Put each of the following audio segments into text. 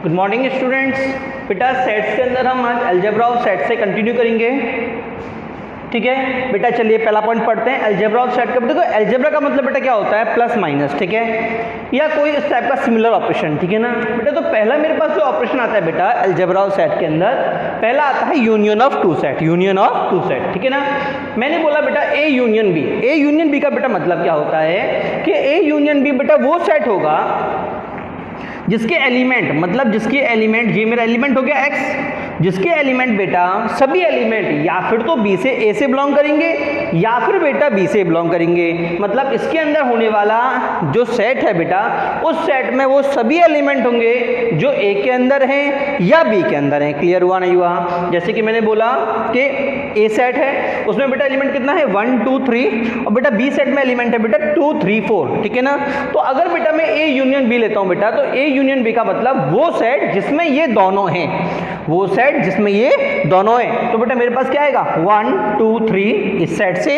Good morning students. बेटा sets के अंदर हम आज अलजेब्रा ऑफ सेट से कंटिन्यू करेंगे। ठीक है बेटा, चलिए पहला पॉइंट पढ़ते हैं। अलजेब्रा ऑफ सेट का देखो, अलजेब्रा का मतलब बेटा क्या होता है, प्लस माइनस, ठीक है, या कोई इस टाइप का सिमिलर ऑपरेशन, ठीक है ना बेटा। तो पहला मेरे पास जो ऑपरेशन आता है बेटा अलजेब्रा ऑफ सेट के अंदर, पहला आता है union of two set, union of two set, ठीक है ना। मैंने बोला बेटा A union B, A union B का बेटा मतलब क्या होता है कि ए यूनियन बी बेटा वो सेट होगा जिसके एलिमेंट, मतलब जिसके एलिमेंट, ये मेरा एलिमेंट हो गया x, जिसके एलिमेंट बेटा सभी एलिमेंट या फिर तो b से a से बिलोंग करेंगे या फिर बेटा b से बिलोंग करेंगे। मतलब इसके अंदर होने वाला जो सेट है बेटा, उस सेट में वो सभी एलिमेंट होंगे जो a के अंदर हैं या b के अंदर हैं। क्लियर हुआ नहीं हुआ? जैसे कि मैंने बोला कि a सेट है, उसमें बेटा एलिमेंट कितना है 1 2 3, और बेटा b सेट में एलिमेंट है बेटा 2 3 4, ठीक है ना। तो अगर बेटा मैं a यूनियन b लेता हूं बेटा, तो a यूनियन बी का मतलब वो सेट जिसमें ये दोनों हैं, वो सेट जिसमें ये दोनों हैं। तो बेटा मेरे पास क्या आएगा 1 2 3 इस सेट से,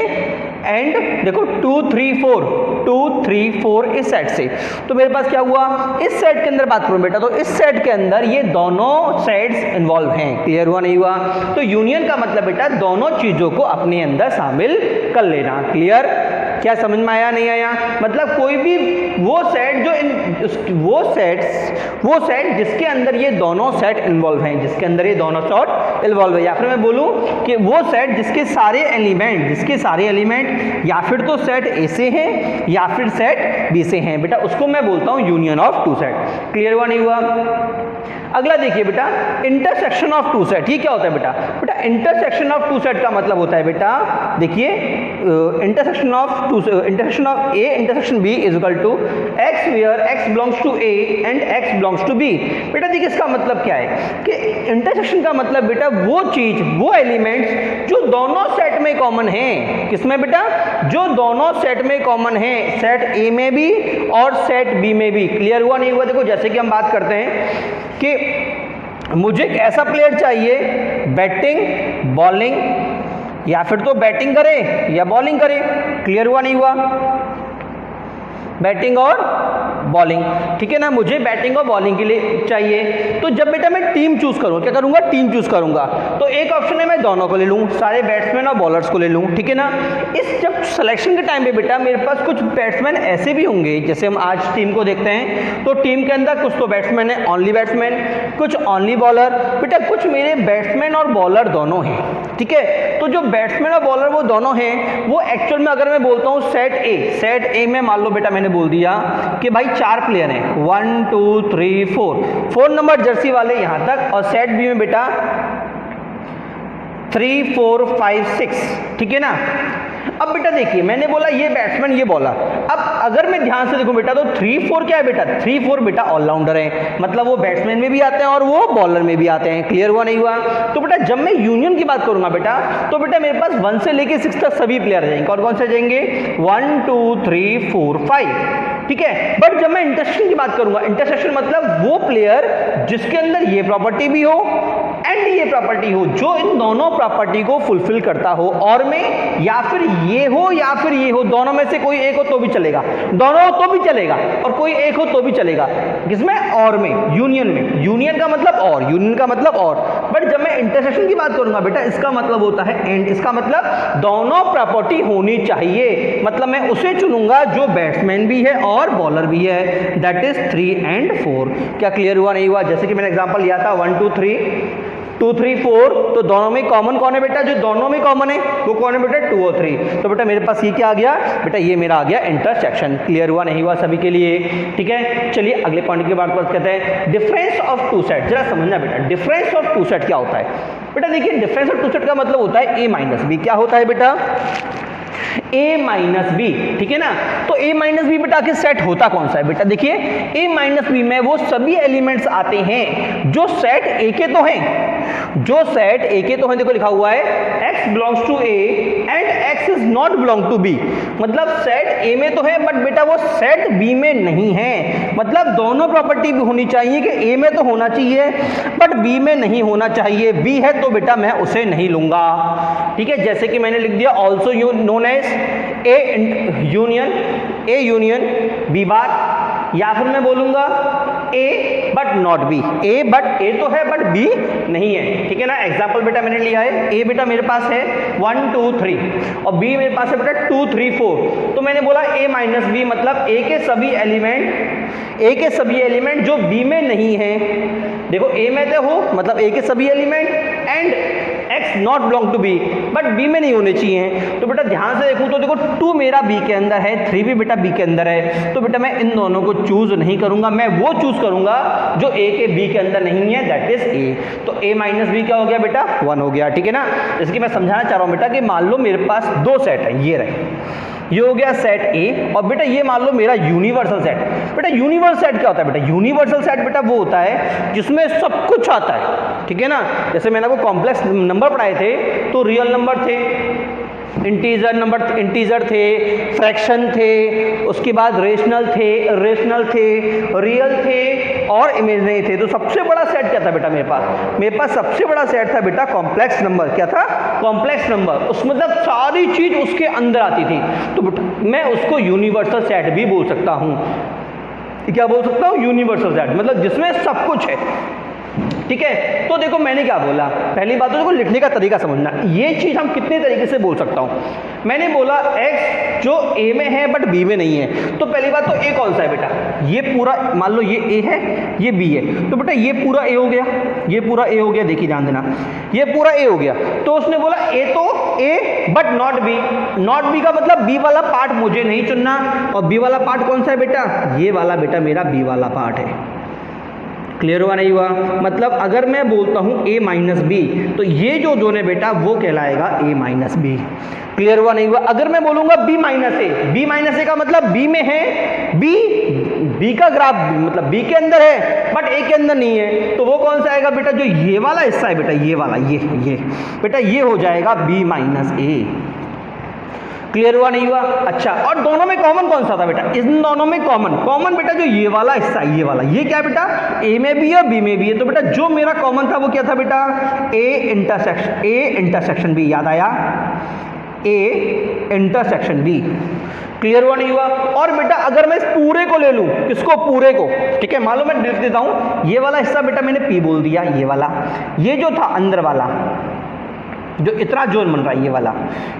एंड देखो 2 3 4, 2 3 4 इस सेट से। तो मेरे पास क्या हुआ, इस सेट के अंदर बात करूं बेटा, तो इस सेट के अंदर ये दोनों सेट्स इन्वॉल्व हैं। क्लियर हुआ नहीं हुआ? तो यूनियन का मतलब बेटा दोनों चीजों को अपने अंदर शामिल कर लेना। क्लियर? क्या समझ में आया नहीं आया? मतलब कोई भी वो सेट जो वो सेट जिसके अंदर ये दोनों सेट इन्वॉल्व हैं, जिसके अंदर ये दोनों सेट इन्वॉल्व है, या फिर मैं बोलूं कि वो सेट जिसके सारे एलिमेंट या फिर तो सेट ए से हैं या फिर सेट बी से हैं बेटा, उसको मैं बोलता हूं union of two set. Clear हुआ नहीं हुआ? अगला देखिए बेटा इंटरसेक्शन ऑफ टू सेट। ये क्या होता है बेटा? बेटा इंटरसेक्शन ऑफ टू सेट का मतलब होता है बेटा, देखिए intersection of A intersection B is equal to X where X belongs to A and X belongs to B. बेटा देखिए इसका मतलब क्या है कि इंटरसेक्शन का मतलब बेटा वो चीज, वो एलिमेंट्स जो दोनों सेट में कॉमन है। किसमें बेटा? जो दोनों सेट में कॉमन है, सेट ए में भी और सेट बी में भी। क्लियर हुआ नहीं हुआ? देखो जैसे कि हम बात करते हैं कि मुझे एक ऐसा प्लेयर चाहिए बैटिंग बॉलिंग, या फिर तो बैटिंग करे या बॉलिंग करे। क्लियर हुआ नहीं हुआ? बैटिंग और बॉलिंग, ठीक है ना। मुझे बैटिंग और बॉलिंग के लिए चाहिए, तो जब बेटा मैं टीम चूज करूं, क्या करूंगा, टीम चूज करूंगा। तो एक ऑप्शन है मैं दोनों को ले लूं, सारे बैट्समैन और बॉलर्स को ले लूं, ठीक है ना। इस जब सिलेक्शन के टाइम पे बेटा मेरे पास कुछ बैट्समैन ऐसे भी होंगे, जैसे हम आज टीम को देखते हैं तो टीम के अंदर कुछ तो बैट्समैन है ओनली बैट्समैन, कुछ ओनली बॉलर, बेटा कुछ मेरे बैट्समैन और बॉलर दोनों हैं, ठीक है। तो जो बैट्समैन और बॉलर वो दोनों हैं, वो एक्चुअल में अगर मैं बोलता हूं सेट ए में मान लो बेटा मैंने बोल दिया कि भाई 4 प्लेयर हैं 1 2 3 4 नंबर जर्सी वाले यहां तक, और सेट बी में बेटा 3 4 5 6, ठीक है ना। अब बेटा देखिए मैंने बोला ये बैट्समैन ये बॉलर, अब अगर मैं ध्यान से देखूं बेटा तो 3 4 क्या है बेटा, 3 4 बेटा ऑलराउंडर है, मतलब वो बैट्समैन में भी आते हैं और वो बॉलर में भी आते हैं। क्लियर हुआ नहीं हुआ? तो बेटा जब मैं यूनियन की बात करूंगा बेटा, तो बेटा मेरे पास 1 से लेके 6 तक सभी प्लेयर आ जाएंगे। कौन कौन से जाएंगे? 1 2 3 4 5, ठीक है। बट जब मैं इंटरसेक्शन की बात करूंगा, इंटरसेक्शन मतलब वो प्लेयर जिसके अंदर ये प्रॉपर्टी भी हो एंड ये प्रॉपर्टी हो, जो इन दोनों प्रॉपर्टी को फुलफिल करता हो, और में या फिर ये हो या फिर ये हो, दोनों में से कोई एक हो तो भी चलेगा, दोनों हो तो भी चलेगा, और कोई एक हो तो भी चलेगा। किसमें? और में, यूनियन में। यूनियन का मतलब और, यूनियन का मतलब और। बट जब मैं इंटरसेक्शन की बात करूंगा बेटा, इसका मतलब होता है एंड, इसका मतलब दोनों प्रॉपर्टी होनी चाहिए, मतलब मैं उसे चुनूंगा जो बैट्समैन भी है और बॉलर भी है, दैट इज 3 and 4। क्या क्लियर हुआ नहीं हुआ? जैसे कि मैंने एग्जांपल लिया था 1 2 3 2 3 4, तो दोनों में कॉमन कौन है बेटा? जो दोनों में कॉमन है वो कौन है बेटा? 2 और 3। तो बेटा मेरे पास ये क्या आ गया बेटा? ये मेरा आ गया इंटरसेक्शन। क्लियर हुआ नहीं हुआ सभी के लिए? ठीक है, चलिए अगले पॉइंट की बात करते हैं, डिफरेंस ऑफ टू सेट। जरा समझना बेटा डिफरेंस ऑफ टू सेट क्या होता है। बेटा देखिए डिफरेंस ऑफ टू सेट का मतलब होता है a माइनस बी। क्या होता है बेटा? a माइनस बी, ठीक है ना। तो a माइनस बी बेटा आखिर सेट होता कौन सा है बेटा? देखिए a माइनस बी में वो सभी एलिमेंट्स आते हैं जो सेट a के तो हैं, जो सेट a के तो हैं। देखो लिखा हुआ है x belongs to a and x is not belong to b, मतलब सेट a में तो है बट बेटा वो सेट b में नहीं है। मतलब दोनों प्रॉपर्टी भी होनी चाहिए कि a में तो होना चाहिए बट b में नहीं होना चाहिए, b है तो बेटा मैं उसे नहीं लूंगा, ठीक है। जैसे कि मैंने लिख दिया also known as A union B bar, या फिर मैं बोलूंगा A but not B, A but A तो है बट बी नहीं है, ठीक है ना। एग्जाम्पल बेटा मैंने लिया है, ए बेटा मेरे पास है 1 2 3 और बी मेरे पास है बेटा 2 3 4, तो मैंने बोला ए माइनस बी मतलब ए के सभी एलिमेंट जो बी में नहीं है, देखो ए में तो हो मतलब ए के सभी element and x not belong to B but B में नहीं होने चाहिए। तो बेटा ध्यान से देखूं तो देखो 2 मेरा बी के अंदर है, 3 भी बेटा बी के अंदर है, तो बेटा मैं इन दोनों को चूज नहीं करूंगा, मैं वो चूज करूंगा जो ए के बी के अंदर नहीं है, दैट इज ए। तो ए माइनस बी क्या हो गया बेटा 1 हो गया, ठीक है ना। इसकी मैं समझाना चाह रहा हूं बेटा कि मान लो मेरे पास 2 सेट है, ये रहे, ये हो गया सेट ए और बेटा ये मान लो मेरा यूनिवर्सल सेट। बेटा यूनिवर्सल सेट क्या होता है बेटा, यूनिवर्सल सेट बेटा वो होता है जिसमें सब कुछ आता है, ठीक है ना। जैसे मैंने आपको कॉम्प्लेक्स नंबर पढ़ाए थे तो रियल नंबर थे, इंटीजर थे, फ्रैक्शन थे, उसके बाद रेशनल थे, रियल थे और इमेजिनरी थे। तो सबसे बड़ा सेट क्या था बेटा मेरे पास सबसे बड़ा सेट था बेटा कॉम्प्लेक्स नंबर। क्या था? Complex number. उस मतलब सारी चीज उसके अंदर आती थी, तो बेटा मैं उसको यूनिवर्सल सेट भी बोल सकता हूं। क्या बोल सकता हूं? यूनिवर्सल सेट, मतलब जिसमें सब कुछ है, ठीक है। तो देखो मैंने क्या बोला, पहली बात तो देखो लिखने का तरीका समझना, ये चीज हम कितने तरीके से बोल सकता हूं। मैंने बोला x जो a में है बट b में नहीं है, तो पहली बात तो a कौन सा है बेटा, ये पूरा मान लो ये a है ये b है, तो बेटा ये पूरा a हो गया, ये पूरा a हो गया, देखिए ध्यान देना ये पूरा a हो गया। तो उसने बोला a तो a but not b, not b का मतलब b वाला पार्ट मुझे नहीं चुनना, और b वाला पार्ट कौन सा है बेटा, ये वाला बेटा मेरा b वाला पार्ट है। क्लियर हुआ नहीं हुआ? मतलब अगर मैं बोलता हूं a माइनस बी तो ये जो जोन है बेटा वो कहलाएगा a माइनस बी। क्लियर हुआ नहीं हुआ? अगर मैं बोलूंगा b माइनस ए का मतलब b में है, b का ग्राफ मतलब b के अंदर है बट a के अंदर नहीं है, तो वो कौन सा आएगा बेटा, जो ये वाला हिस्सा है बेटा, ये वाला ये बेटा ये हो जाएगा b माइनस ए। क्लियर हुआ नहीं हुआ? अच्छा, और दोनों में कॉमन कौन सा था बेटा, इन दोनों में कॉमन बेटा जो ये वाला हिस्सा, ये वाला, ये क्या है बेटा, ए में भी है बी में भी है, तो बेटा जो मेरा कॉमन था वो क्या था बेटा, ए इंटरसेक्शन बी। याद आया? ए इंटरसेक्शन बी। क्लियर हुआ नहीं हुआ? और बेटा अगर मैं इस पूरे को ले लूं, किसको, पूरे को, ठीक है, मान लो मैं लिख देता हूं ये वाला हिस्सा बेटा मैंने पी बोल दिया, ये वाला, ये जो था अंदर वाला जो इतना जोन बन रहा है ये वाला,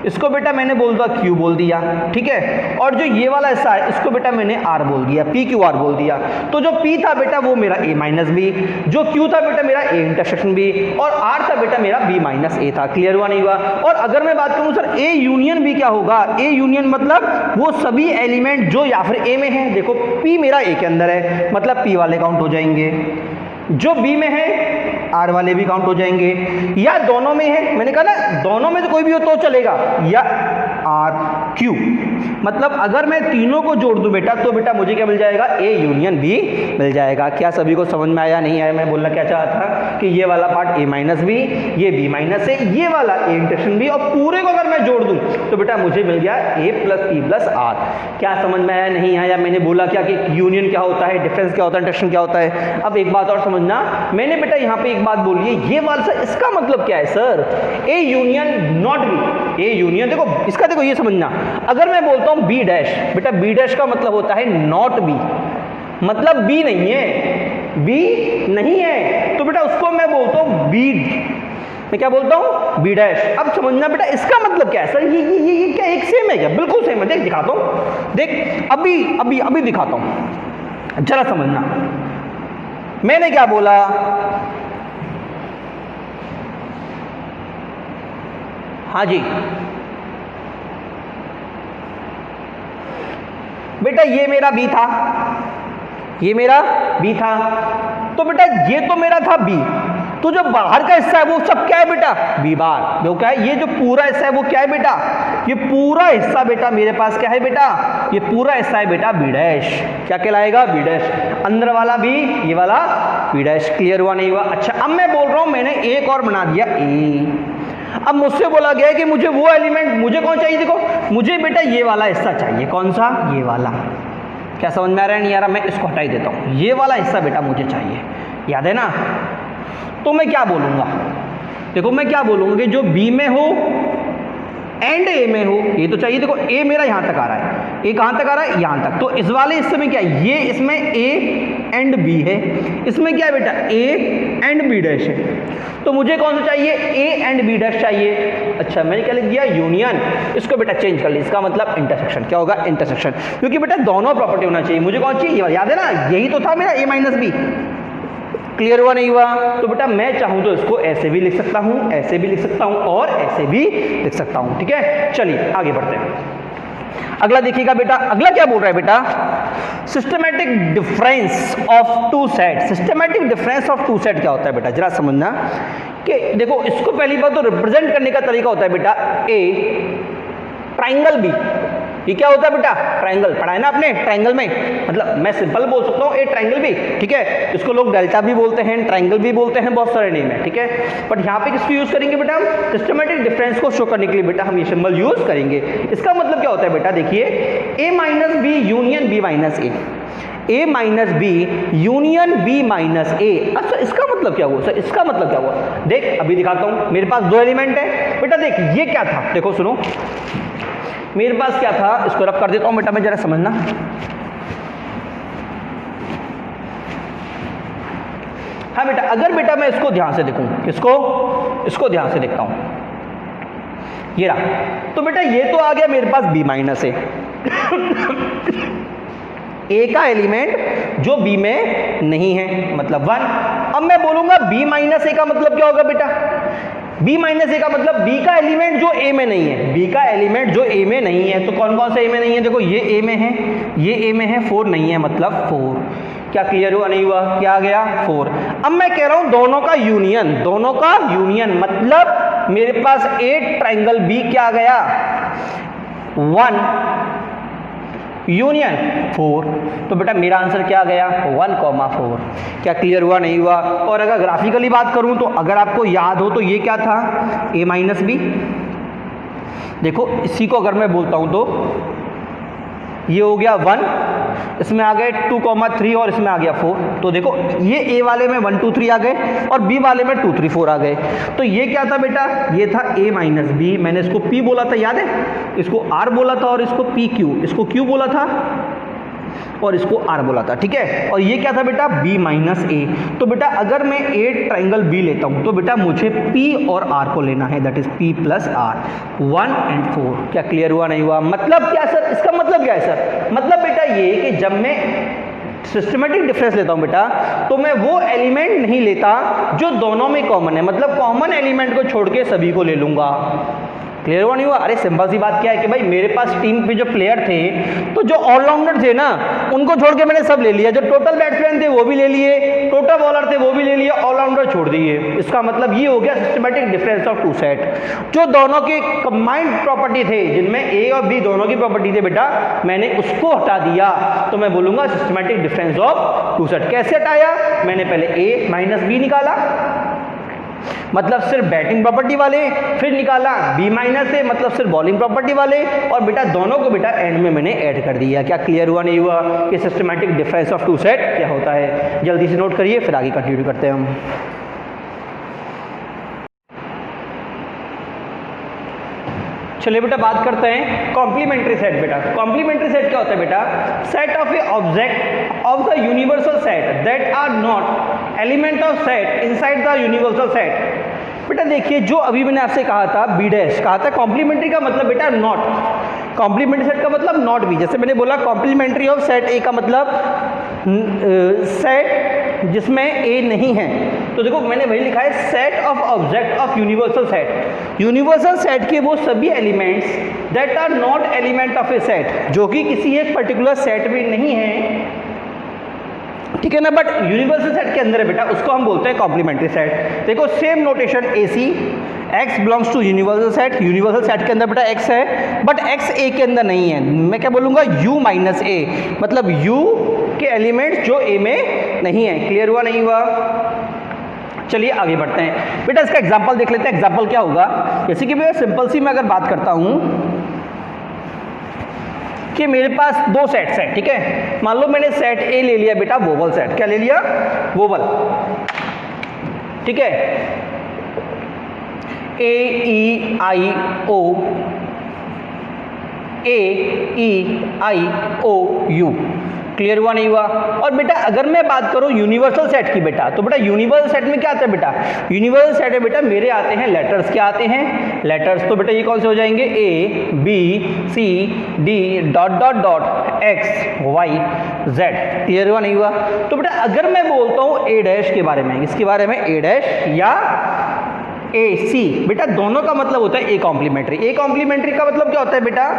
इसको बेटा मैंने बोल दिया क्यू बोल दिया, ठीक है। और जो ये वाला हिस्सा है इसको बेटा मैंने आर बोल दिया, पी क्यू आर बोल दिया। तो जो पी था बेटा वो मेरा ए माइनस बी, जो क्यू था बेटा मेरा ए इंटरसेक्शन बी, और आर था बेटा मेरा बी माइनस ए था। क्लियर हुआ नहीं हुआ? और अगर मैं बात करूं सर ए यूनियन बी क्या होगा, ए यूनियन मतलब वो सभी एलिमेंट जो या फिर ए में है, देखो पी मेरा ए के अंदर है मतलब पी वाले काउंट हो जाएंगे, जो बी में है आर वाले भी काउंट हो जाएंगे, या दोनों में है, मैंने कहा ना दोनों में से कोई भी हो तो चलेगा, या आर क्यू, मतलब अगर मैं तीनों को जोड़ दूं बेटा तो बेटा मुझे क्या मिल जाएगा, ए यूनियन बी मिल जाएगा। क्या सभी को समझ में आया? नहीं आया? मैं बोलना क्या चाहता था कि ये वाला पार्ट ए माइनस बी, ये बी माइनस ए, ये वाला ए इंटरसेक्शन बी, और पूरे को अगर मैं जोड़ दूं तो बेटा मुझे मिल गया ए प्लस पी प्लस आर। क्या समझ में आया? नहीं आया? मैंने बोला क्या कि यूनियन क्या होता है, डिफरेंस क्या होता है, इंटरसेक्शन क्या होता है। अब एक बात और समझना, मैंने बेटा यहाँ पे एक बात बोली है, ये वाला इसका मतलब क्या है sir, A union not B, A union, देखो इसका देखो ये समझना, अगर मैं बोलता हूं बी डैश, बेटा बी डैश का मतलब होता है नॉट बी, मतलब बी नहीं है, बी नहीं है, तो बेटा उसको मैं बोलता हूं बी, मैं क्या बोलता हूं, बी डैश। अब समझना बेटा इसका मतलब क्या है सर, ये क्या एक सेम है क्या? बिल्कुल सेम है, देख दिखाता हूं, देख अभी दिखाता हूं, जरा समझना। मैंने क्या बोला, हाँ जी बेटा ये मेरा बी था, ये मेरा बी था, तो बेटा ये तो मेरा था बी, तो जो बाहर का हिस्सा है वो सब क्या है बेटा, बी बार। वो क्या है, ये जो पूरा हिस्सा है वो क्या है बेटा, ये पूरा हिस्सा बेटा मेरे पास क्या है बेटा, ये पूरा हिस्सा है बेटा बी डैश। क्या कहलाएगा, बी डैश। अंदर वाला बी, ये वाला बी डैश। क्लियर हुआ नहीं हुआ? अच्छा, अब मैं बोल रहा हूं मैंने एक और बना दिया ए। अब मुझसे बोला गया है कि मुझे वो एलिमेंट, मुझे कौन चाहिए, देखो मुझे बेटा ये वाला हिस्सा चाहिए, कौन सा, ये वाला। क्या समझ में आ रहा है? नहीं आ रहा? मैं इसको हटा ही देता हूं, ये वाला हिस्सा बेटा मुझे चाहिए, याद है ना। तो मैं क्या बोलूंगा, देखो मैं क्या बोलूंगा कि जो बी में हो एंड ए में हो, ये तो चाहिए। देखो ए मेरा यहां तक आ रहा है, ए कहाँ तक आ रहा है, यहाँ तक। तो इस वाले हिस्से में क्या है, ये इसमें ए एंड बी है, इसमें क्या है बेटा, ए एंड बी डैश है। तो मुझे कौन सा चाहिए, ए एंड बी डैश चाहिए। अच्छा मैंने क्या लिख दिया, यूनियन। इसको बेटा चेंज कर ली, इसका मतलब इंटरसेक्शन। क्या होगा, इंटरसेक्शन, क्योंकि बेटा दोनों प्रॉपर्टी होना चाहिए। मुझे कौन चाहिए, याद है ना, यही तो था मेरा ए माइनस बी। क्लियर हुआ नहीं हुआ? तो बेटा मैं चाहूं तो इसको ऐसे भी लिख सकता हूं, ऐसे भी लिख सकता हूं और ऐसे भी लिख सकता हूं। ठीक है, चलिए आगे बढ़ते हैं। अगला देखिएगा बेटा, अगला क्या बोल रहा है बेटा, systematic difference of two set. Systematic difference of two set क्या होता है बेटा, जरा समझना कि देखो इसको पहली बात तो रिप्रेजेंट करने का तरीका होता है बेटा, ए ट्राइंगल बी। ये क्या होता है बेटा, ट्राइंगल, पढ़ा है ना आपने ट्राइंगल में, मतलब मैं सिंपल बोल सकता हूँ ए ट्राइंगल भी। ठीक है, इसको लोग डेल्टा भी बोलते हैं, ट्राइंगल भी बोलते हैं, बहुत सारे नेम है। ठीक है, बट यहाँ पे किसको यूज करेंगे बेटा, सिस्टमैटिक डिफरेंस को शो करने के लिए बेटा हम ये सिंबल यूज करेंगे। इसका मतलब क्या होता है बेटा, देखिए A minus B union B minus A, A minus B union B minus A. अच्छा इसका मतलब क्या हुआ सर, इसका मतलब क्या हुआ, देख अभी दिखाता हूँ। मेरे पास दो एलिमेंट है बेटा, देख ये क्या था, देखो सुनो, मेरे पास क्या था, इसको रब कर देता हूं बेटा मैं, जरा समझना। हाँ बेटा, अगर बेटा मैं इसको ध्यान से देखूं, इसको ध्यान से देखता हूं, ये रहा, तो बेटा ये तो आ गया मेरे पास b माइनस ए, ए का एलिमेंट जो b में नहीं है, मतलब 1। अब मैं बोलूंगा b माइनस ए का मतलब क्या होगा बेटा, b माइनस ए का मतलब b का एलिमेंट जो a में नहीं है, b का एलिमेंट जो a में नहीं है। तो कौन कौन से a में नहीं है, देखो ये a में है, ये a में है, 4 नहीं है, मतलब 4। क्या क्लियर हुआ नहीं हुआ, क्या आ गया 4। अब मैं कह रहा हूं दोनों का यूनियन, दोनों का यूनियन मतलब मेरे पास ए ट्राइंगल b क्या आ गया, 1 यूनियन 4। तो बेटा मेरा आंसर क्या आ गया, 1,4। क्या क्लियर हुआ नहीं हुआ? और अगर ग्राफिकली बात करूं तो अगर आपको याद हो तो ये क्या था, a माइनस बी। देखो इसी को अगर मैं बोलता हूं तो ये हो गया 1, इसमें आ गए 2,3 और इसमें आ गया 4। तो देखो ये a वाले में 1 2 3 आ गए और b वाले में 2 3 4 आ गए। तो ये क्या था बेटा, ये था a माइनस बी, मैंने इसको p बोला था, याद है, इसको r बोला था और इसको p q, इसको q बोला था और इसको r बोला था। ठीक है, और ये क्या था बेटा, b माइनस ए। तो बेटा अगर मैं a ट्राइंगल b लेता हूं तो बेटा मुझे p और r को लेना है, that is p plus r, 1 and 4। क्या क्लियर हुआ नहीं हुआ? मतलब क्या सर, इसका मतलब क्या है सर, मतलब बेटा ये कि जब मैं सिस्टमैटिक डिफरेंस लेता हूं बेटा तो मैं वो एलिमेंट नहीं लेता जो दोनों में कॉमन है, मतलब कॉमन एलिमेंट को छोड़ के सभी को ले लूंगा। क्लियर हुआ नहीं हुआ? अरे सिंपल सी बात क्या है कि भाई मेरे पास टीम पे जो प्लेयर थे तो जो ऑलराउंडर थे ना उनको छोड़ के मैंने सब ले लिया, जो टोटल बैट्समैन थे वो भी ले लिए, टोटल बॉलर थे वो भी ले लिए, ऑलराउंडर छोड़ दिए। इसका मतलब ये हो गया systematic difference of two set. जो दोनों के कंबाइंड प्रॉपर्टी थे, जिनमें ए और बी दोनों की प्रॉपर्टी थे बेटा, मैंने उसको हटा दिया, तो मैं बोलूंगा systematic difference of two set. कैसे हटाया, मैंने पहले ए माइनस बी निकाला, मतलब सिर्फ बैटिंग प्रॉपर्टी वाले, फिर निकाला b माइनस ए मतलब सिर्फ बॉलिंग प्रॉपर्टी वाले, और बेटा दोनों को बेटा एंड में मैंने ऐड कर दिया। क्या क्लियर हुआ नहीं हुआ कि systematic difference of two set क्या होता है? जल्दी से नोट करिए, फिर आगे कंटिन्यू करते हैं हम। चलिए बेटा बात करते हैं कॉम्प्लीमेंट्री सेट। बेटा कॉम्प्लीमेंट्री सेट क्या होता है बेटा, set of a object of the universal set that are not element of set inside the universal set. बेटा देखिए जो अभी मैंने आपसे कहा था बी डैश, कहा था कॉम्प्लीमेंट्री का मतलब बेटा नॉट, कॉम्प्लीमेंट्री सेट का मतलब नॉट बी। जैसे मैंने बोला कॉम्प्लीमेंट्री ऑफ सेट ए का मतलब सेट जिसमें ए नहीं है, तो देखो मैंने वही लिखा है set of object of universal set. Universal set के वो सभी elements that are not element of a set, जो कि किसी एक पर्टिकुलर सेट में नहीं है, ठीक है ना, बट यूनिवर्सल सेट के अंदर है बेटा, उसको हम बोलते हैं कॉम्प्लीमेंट्री सेट। देखो same notation AC, x belongs to universal set, universal set के अंदर बेटा x है, बट x A के अंदर नहीं है। मैं क्या बोलूँगा u माइनस ए, मतलब u के एलिमेंट्स जो A में नहीं है। क्लियर हुआ नहीं हुआ? चलिए आगे बढ़ते हैं बेटा, इसका एग्जाम्पल देख लेते हैं। एग्जाम्पल क्या होगा, जैसे कि मैं सिंपल सी मैं अगर बात करता हूँ कि मेरे पास दो सेट्स हैं, ठीक है, मान लो मैंने सेट ए ले लिया बेटा वोवल सेट, क्या ले लिया, वोवल, ठीक है, A E I O, AEIOU। Clear हुआ नहीं हुआ? और बेटा अगर मैं बात करूं यूनिवर्सल सेट की बेटा, तो बेटा यूनिवर्सल सेट में क्या आता है बेटा? यूनिवर्सल सेट में बेटा मेरे आते हैं लेटर्स। क्या आते हैं? लेटर्स। तो बेटा ये कौन से हो जाएंगे? ABCD X Y Z। Clear हुआ नहीं हुआ? तो बेटा अगर मैं बोलता हूं A' के बारे में, इसके बारे में A' या AC, बेटा दोनों का मतलब होता है A कॉम्प्लीमेंट्री। A कॉम्प्लीमेंट्री का मतलब क्या होता है बेटा?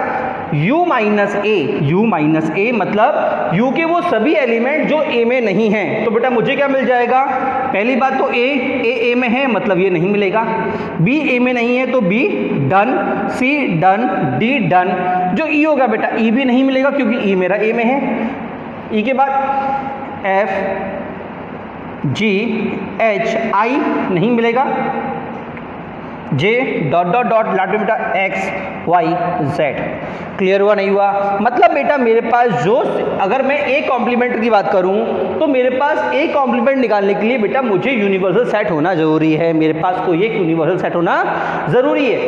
U माइनस A मतलब U के वो सभी एलिमेंट जो A में नहीं हैं। तो बेटा मुझे क्या मिल जाएगा? पहली बात तो A में है मतलब ये नहीं मिलेगा, B A में नहीं है तो B done, C done, D done. जो E होगा बेटा E भी नहीं मिलेगा क्योंकि E मेरा A में है। E के बाद F G H I नहीं मिलेगा, J लाटू बेटा X Y Z। क्लियर हुआ नहीं हुआ? मतलब बेटा मेरे पास जो, अगर मैं A कॉम्प्लीमेंट की बात करूं तो मेरे पास A कॉम्प्लीमेंट निकालने के लिए बेटा मुझे यूनिवर्सल सेट होना जरूरी है। मेरे पास कोई एक यूनिवर्सल सेट होना जरूरी है,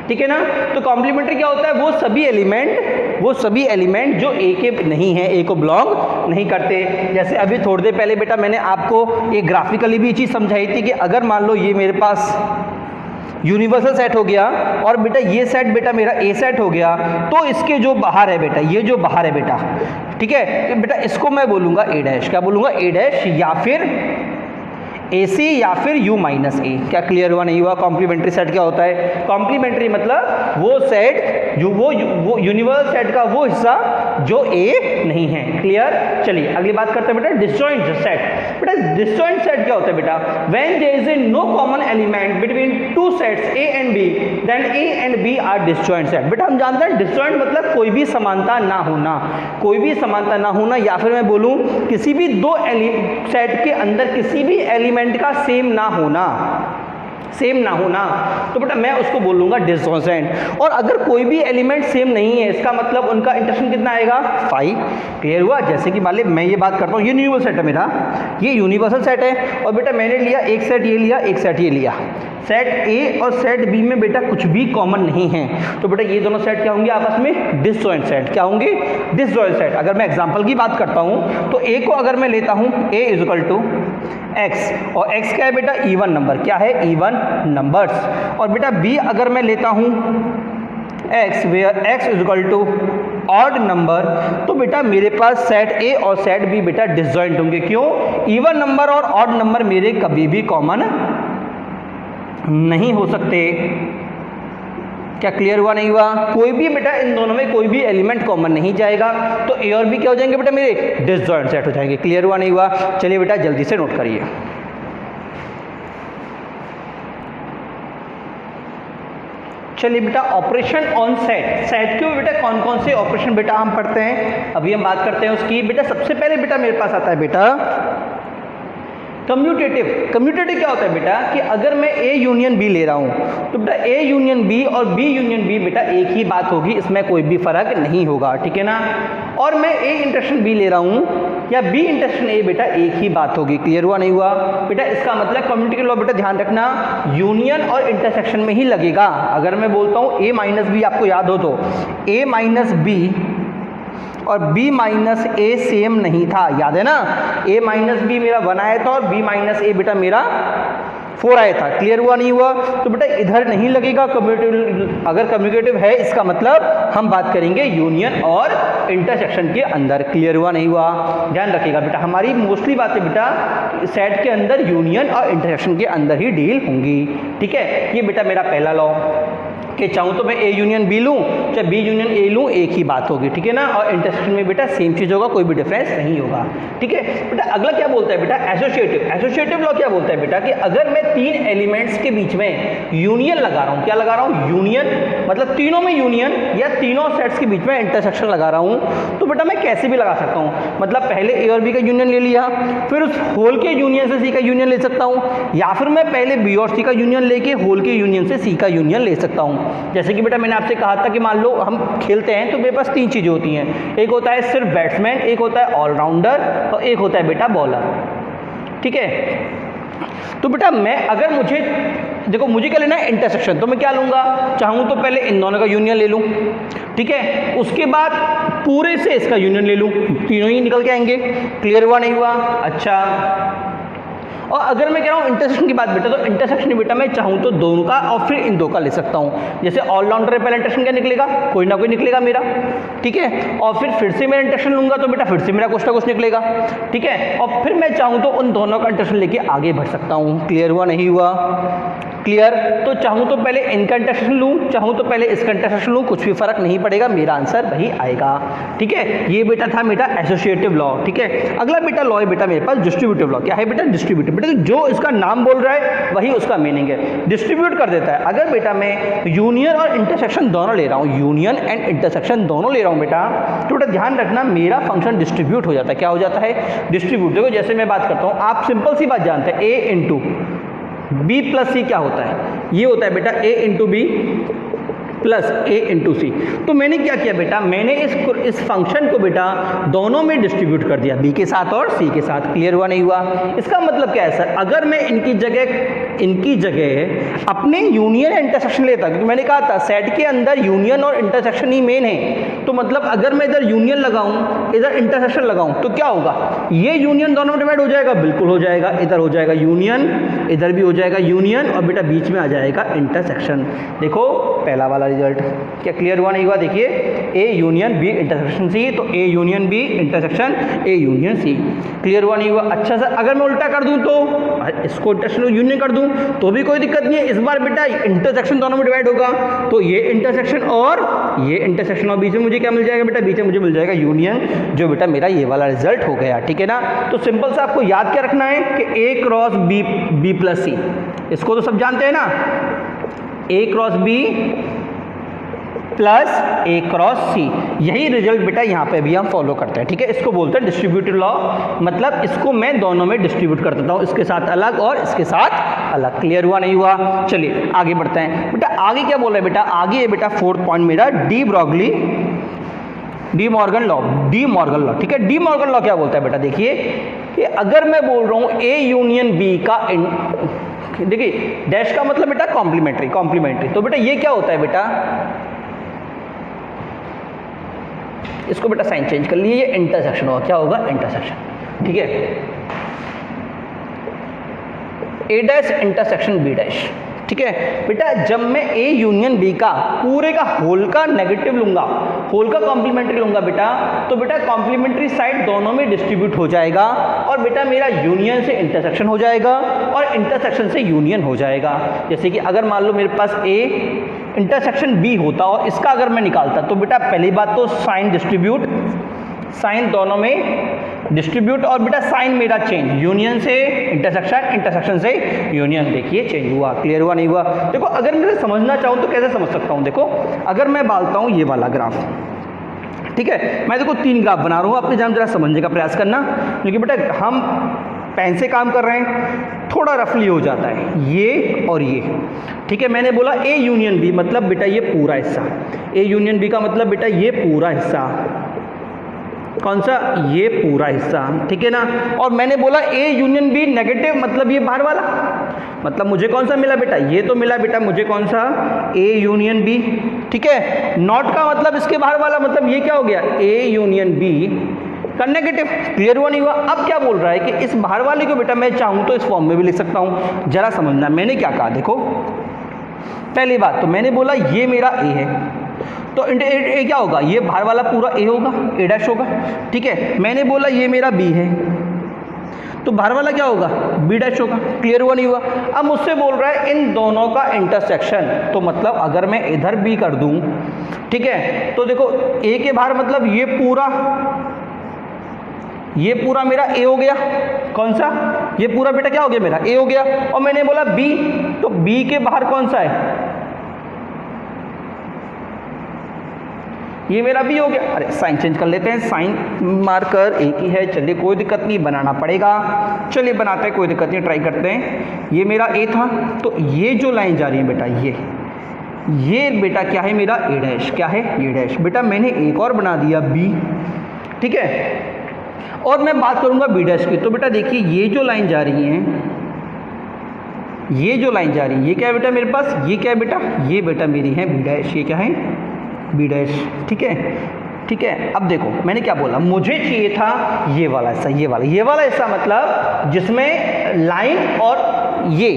ठीक है ना? तो कॉम्प्लीमेंट्री क्या होता है? वो सभी एलिमेंट जो A के नहीं है, A को बिलोंग नहीं करते। जैसे अभी थोड़ी देर पहले बेटा मैंने आपको एक ग्राफिकली भी चीज़ समझाई थी कि अगर मान लो ये मेरे पास यूनिवर्सल सेट हो गया और बेटा ये सेट बेटा मेरा A सेट हो गया, तो इसके जो बाहर है बेटा, ये जो बाहर है बेटा, ठीक है, तो बेटा इसको मैं बोलूँगा A'। क्या बोलूँगा? A' या फिर AC या फिर U माइनस A। क्या क्लियर हुआ नहीं हुआ? कॉम्प्लीमेंट्री सेट क्या होता है? कॉम्प्लीमेंट्री मतलब वो सेट वो यूनिवर्सल सेट का वो हिस्सा जो A नहीं है। क्लियर? चलिए अगली बात करते हैं बेटा डिसजॉइंट सेट। बेटा डिसजॉइंट सेट क्या होता है बेटा? When there is no common element between two sets A and B, then A and B are disjoint set. बेटा हम जानते हैं डिसजॉइंट मतलब कोई भी समानता ना होना, कोई भी समानता ना होना, या फिर मैं बोलूं किसी भी दो सेट के अंदर किसी भी एलिमेंट का सेम ना होना, तो बेटा मैं उसको बोलूंगा डिसजॉइंट। और अगर कोई भी एलिमेंट सेम नहीं है, इसका मतलब उनका इंटरसेक्शन कितना आएगा? 5। क्लियर हुआ? जैसे कि मान ली मैं ये बात करता हूँ, ये यूनिवर्सल सेट है मेरा, ये यूनिवर्सल सेट है और बेटा मैंने लिया एक सेट ये लिया, एक सेट ये लिया। सेट A और सेट B में बेटा कुछ भी कॉमन नहीं है, तो बेटा ये दोनों सेट क्या होंगे? आपस में डिसजॉइंट सेट। क्या होंगे? Disjoint set. अगर मैं एग्जांपल की बात करता हूं तो A को अगर मैं लेता हूं A इक्वल टू X, और X क्या है बेटा? Even number. क्या है? Even numbers. और बेटा B अगर मैं लेता हूं X where X equal to odd number, तो बेटा मेरे पास सेट A और सेट B बेटा डिसजॉइंट होंगे। क्यों? इवन नंबर और ऑड नंबर मेरे कभी भी कॉमन नहीं हो सकते। क्या क्लियर हुआ नहीं हुआ? कोई भी बेटा इन दोनों में कोई भी एलिमेंट कॉमन नहीं जाएगा, तो A और B क्या हो जाएंगे बेटा? मेरे डिसजॉइंट सेट हो जाएंगे। क्लियर हुआ नहीं हुआ? चलिए बेटा जल्दी से नोट करिए। चलिए बेटा ऑपरेशन ऑन सेट। सेट के बेटा कौन कौन से ऑपरेशन बेटा हम पढ़ते हैं, अभी हम बात करते हैं उसकी। बेटा सबसे पहले बेटा मेरे पास आता है बेटा कम्यूटेटिव। कम्यूटेटिव क्या होता है बेटा? कि अगर मैं A यूनियन B ले रहा हूं तो बेटा A यूनियन B और B यूनियन B बेटा एक ही बात होगी, इसमें कोई भी फर्क नहीं होगा, ठीक है ना? और मैं A इंटरसेक्शन B ले रहा हूं या B इंटरसेक्शन A बेटा एक ही बात होगी। क्लियर हुआ नहीं हुआ? बेटा इसका मतलब कम्यूटेटिव लॉ बेटा ध्यान रखना यूनियन और इंटरसेक्शन में ही लगेगा। अगर मैं बोलता हूं A माइनस B, आपको याद हो तो A माइनस B और B माइनस A सेम नहीं था, याद है ना? A माइनस B मेरा 1 आया था और B माइनस A बेटा मेरा 4 आया था। क्लियर हुआ नहीं हुआ? तो बेटा इधर नहीं लगेगा कम्यूटेटिव। अगर कम्यूटेटिव है इसका मतलब हम बात करेंगे यूनियन और इंटरसेक्शन के अंदर। क्लियर हुआ नहीं हुआ? ध्यान रखिएगा बेटा, हमारी मोस्टली बातें बेटा सेट के अंदर यूनियन और इंटरसेक्शन के अंदर ही डील होंगी, ठीक है? ये बेटा मेरा पहला लॉ कि चाहूँ तो मैं A यूनियन B लूँ चाहे B यूनियन A लूँ, एक ही बात होगी, ठीक है ना? और इंटरसेक्शन में बेटा सेम चीज़ होगा, कोई भी डिफरेंस नहीं होगा, ठीक है बेटा? अगला क्या बोलता है बेटा? एसोसिएटिव। एसोसिएटिव लॉ क्या बोलता है बेटा? कि अगर मैं 3 एलिमेंट्स के बीच में यूनियन लगा रहा हूँ, क्या लगा रहा हूँ? यूनियन, मतलब तीनों में यूनियन या तीनों सेट्स के बीच में इंटरसेक्शन लगा रहा हूँ, तो बेटा मैं कैसे भी लगा सकता हूँ। मतलब पहले A और B का यूनियन ले लिया, फिर उस होल के यूनियन से C का यूनियन ले सकता हूँ, या फिर मैं पहले B और C का यूनियन लेके होल के यूनियन से C का यूनियन ले सकता हूँ। जैसे कि बेटा मैंने आपसे कहा था कि मान लो हम खेलते हैं तो मेरे पास 3 चीज़ें होती हैं, एक होता है सिर्फ बैट्समैन, एक होता है ऑलराउंडर और एक होता है बेटा बॉलर, ठीक है? तो बेटा मैं अगर मुझे देखो मुझे क्या लेना है? इंटरसेक्शन। तो मैं क्या लूँगा? चाहूँ तो पहले इन दोनों का यूनियन ले लूँ, ठीक है। उसके बाद पूरे से इसका यूनियन ले लूँ, तीनों ही निकल के आएंगे। क्लियर हुआ नहीं हुआ? अच्छा, और अगर मैं कह रहा हूँ इंटरसेक्शन की बात बेटा, तो इंटरसेक्शन बेटा मैं चाहूँ तो दोनों का और फिर इन दो का ले सकता हूँ। जैसे ऑलराउंडर पहले इंटरसेक्शन क्या निकलेगा, कोई ना कोई निकलेगा मेरा, ठीक है। और फिर से मैं इंटरसेक्शन लूंगा तो बेटा फिर से मेरा कुछ ना कुछ निकलेगा, ठीक है। और फिर मैं चाहूँ तो उन दोनों का इंटरसेक्शन लेके आगे बढ़ सकता हूँ। क्लियर हुआ नहीं हुआ? क्लियर? तो चाहूँ तो पहले इनका इंटरसेक्शन लूँ, चाहूँ तो पहले इसका इंटरसेक्शन लूँ, कुछ भी फर्क नहीं पड़ेगा, मेरा आंसर वही आएगा, ठीक है। ये बेटा था मेरा एसोसिएटिव लॉ, ठीक है। अगला बेटा लॉ है बेटा मेरे पास डिस्ट्रीब्यूटिव लॉ। क्या है बेटा? डिस्ट्रीब्यूटिव। बेटा जो इसका नाम बोल रहा है वही उसका मीनिंग है, डिस्ट्रीब्यूट कर देता है। अगर बेटा मैं यूनियन और इंटरसेक्शन दोनों ले रहा हूँ, यूनियन एंड इंटरसेक्शन दोनों ले रहा हूँ बेटा, तो बेटा ध्यान रखना मेरा फंक्शन डिस्ट्रीब्यूट हो जाता है। क्या हो जाता है? डिस्ट्रीब्यूट। देखो जैसे मैं बात करता हूँ, आप सिंपल सी बात जानते हैं, ए इंटू बी प्लस सी क्या होता है? ये होता है बेटा ए इंटू बी प्लस ए इंटू सी। तो मैंने क्या किया बेटा, मैंने इस फंक्शन को बेटा दोनों में डिस्ट्रीब्यूट कर दिया, बी के साथ और सी के साथ। क्लियर हुआ नहीं हुआ? इसका मतलब क्या है सर, अगर मैं इनकी जगह अपने यूनियन एंड इंटरसेक्शन लेता, क्योंकि मैंने कहा था सेट के अंदर यूनियन और इंटरसेक्शन ही मेन है, तो मतलब अगर मैं इधर यूनियन लगाऊं इधर इंटरसेक्शन लगाऊं तो क्या होगा, ये यूनियन दोनों में डिवाइड हो जाएगा, बिल्कुल हो जाएगा। इधर हो जाएगा यूनियन, इधर भी हो जाएगा यूनियन, और बेटा बीच में आ जाएगा इंटरसेक्शन। देखो पहला वाला रिजल्ट क्या क्लियर हुआ नहीं हुआ? देखिए A union B intersection C, तो A union B intersection A union C. Clear हुआ नहीं हुआ? अच्छा सर अगर मैं उल्टा कर दूं तो इसको इंटरसेक्शन यूनियन कर दूं तो भी कोई दिक्कत नहीं है। इस बार बेटा इंटरसेक्शन दोनों में डिवाइड होगा, तो ये इंटरसेक्शन और ये इंटरसेक्शन, और बीच में मुझे क्या मिल जाएगा बेटा? बीच में मुझे मिल जाएगा यूनियन, जो बेटा मेरा ये वाला रिजल्ट हो गया, ठीक है ना। तो सिंपल से आपको याद क्या रखना है कि ए क्रॉस बी, बी प्लस सी, इसको तो सब जानते हैं ना, ए क्रॉस बी प्लस ए क्रॉस सी, यही रिजल्ट बेटा यहाँ पे भी हम फॉलो करते हैं, ठीक है। इसको बोलते हैं डिस्ट्रीब्यूटिव लॉ, मतलब इसको मैं दोनों में डिस्ट्रीब्यूट कर देता हूँ, इसके साथ अलग और इसके साथ अलग। क्लियर हुआ नहीं हुआ? चलिए आगे बढ़ते हैं बेटा। आगे क्या बोल रहे हैं बेटा? आगे है बेटा फोर्थ पॉइंट मेरा डी मॉर्गन लॉ, ठीक है। डी मॉर्गन लॉ क्या बोलता है बेटा? देखिए कि अगर मैं बोल रहा हूँ ए यूनियन बी का, देखिए डैश का मतलब बेटा कॉम्प्लीमेंट्री, तो बेटा ये क्या होता है बेटा, इसको बेटा साइन चेंज कर लिए, ये इंटरसेक्शन होगा। क्या होगा? इंटरसेक्शन, ठीक है। ए डैश इंटरसेक्शन बी डैश, ठीक है बेटा। जब मैं ए यूनियन बी का पूरे का होल का नेगेटिव लूंगा, होल का कॉम्प्लीमेंट्री लूंगा बेटा, तो बेटा कॉम्प्लीमेंट्री साइड दोनों में डिस्ट्रीब्यूट हो जाएगा, और बेटा मेरा यूनियन से इंटरसेक्शन हो जाएगा और इंटरसेक्शन से यूनियन हो जाएगा। जैसे कि अगर मान लो मेरे पास ए इंटरसेक्शन बी होता और इसका अगर मैं निकालता, तो बेटा पहली बात तो साइन डिस्ट्रीब्यूट, साइन दोनों में डिस्ट्रीब्यूट, और बेटा साइन मेरा चेंज, यूनियन से इंटरसेक्शन, इंटरसेक्शन से यूनियन। देखिए चेंज हुआ। क्लियर हुआ नहीं हुआ? देखो अगर मैं समझना चाहूँ तो कैसे समझ सकता हूँ? देखो अगर मैं डालता हूँ ये वाला ग्राफ, ठीक है, मैं देखो 3 ग्राफ बना रहा हूँ, अपने जान जरा समझने का प्रयास करना, क्योंकि बेटा हम पेन से काम कर रहे हैं, थोड़ा रफली हो जाता है ये और ये, ठीक है। मैंने बोला ए यूनियन बी, मतलब बेटा ये पूरा हिस्सा, ए यूनियन बी का मतलब बेटा ये पूरा हिस्सा, कौन सा? ये पूरा हिस्सा, ठीक है ना। और मैंने बोला ए यूनियन बी नेगेटिव, मतलब ये बाहर वाला, मतलब मुझे कौन सा मिला बेटा? ये तो मिला बेटा मुझे कौन सा? ए यूनियन बी, ठीक है। नॉट का मतलब इसके बाहर वाला, मतलब ये क्या हो गया? ए यूनियन बी का नेगेटिव। क्लियर हुआ नहीं हुआ? अब क्या बोल रहा है कि इस बाहर वाले को बेटा मैं चाहूँ तो इस फॉर्म में भी लिख सकता हूँ। जरा समझना मैंने क्या कहा। देखो पहली बात तो मैंने बोला ये मेरा ए है, तो ए क्या होगा? ये बाहर वाला पूरा ए होगा, ए डैश होगा, ठीक है। मैंने बोला ये मेरा बी है, तो बाहर वाला क्या होगा? बी डैश होगा। क्लियर हुआ नहीं हुआ? अब मुझसे बोल रहा है इन दोनों का इंटरसेक्शन, तो मतलब अगर मैं इधर बी कर दूं, ठीक है, तो देखो ए के बाहर मतलब ये पूरा मेरा ए हो गया, कौन सा? ये पूरा बेटा क्या हो गया? मेरा ए हो गया। और मैंने बोला बी, तो बी के बाहर कौन सा है? ये मेरा बी हो गया। अरे साइन चेंज कर लेते हैं, साइन मार्कर एक ही है, चलिए कोई दिक्कत नहीं, बनाना पड़ेगा, चलिए बनाते हैं, कोई दिक्कत नहीं, ट्राई करते हैं। ये मेरा ए था, तो ये जो लाइन जा रही है बेटा ये बेटा क्या है? मेरा ए डैश। क्या है? ए डैश। बेटा मैंने एक और बना दिया बी, ठीक है, और मैं बात करूंगा बी डैश की, तो बेटा देखिए ये जो लाइन जा रही है, ये जो लाइन जा रही है, ये क्या है बेटा मेरे पास? ये क्या है बेटा? ये बेटा मेरी है बी डैश। ये क्या है? बी डैश, ठीक है, ठीक है। अब देखो मैंने क्या बोला, मुझे चाहिए था ये वाला हिस्सा, ये वाला हिस्सा मतलब जिसमें लाइन और ये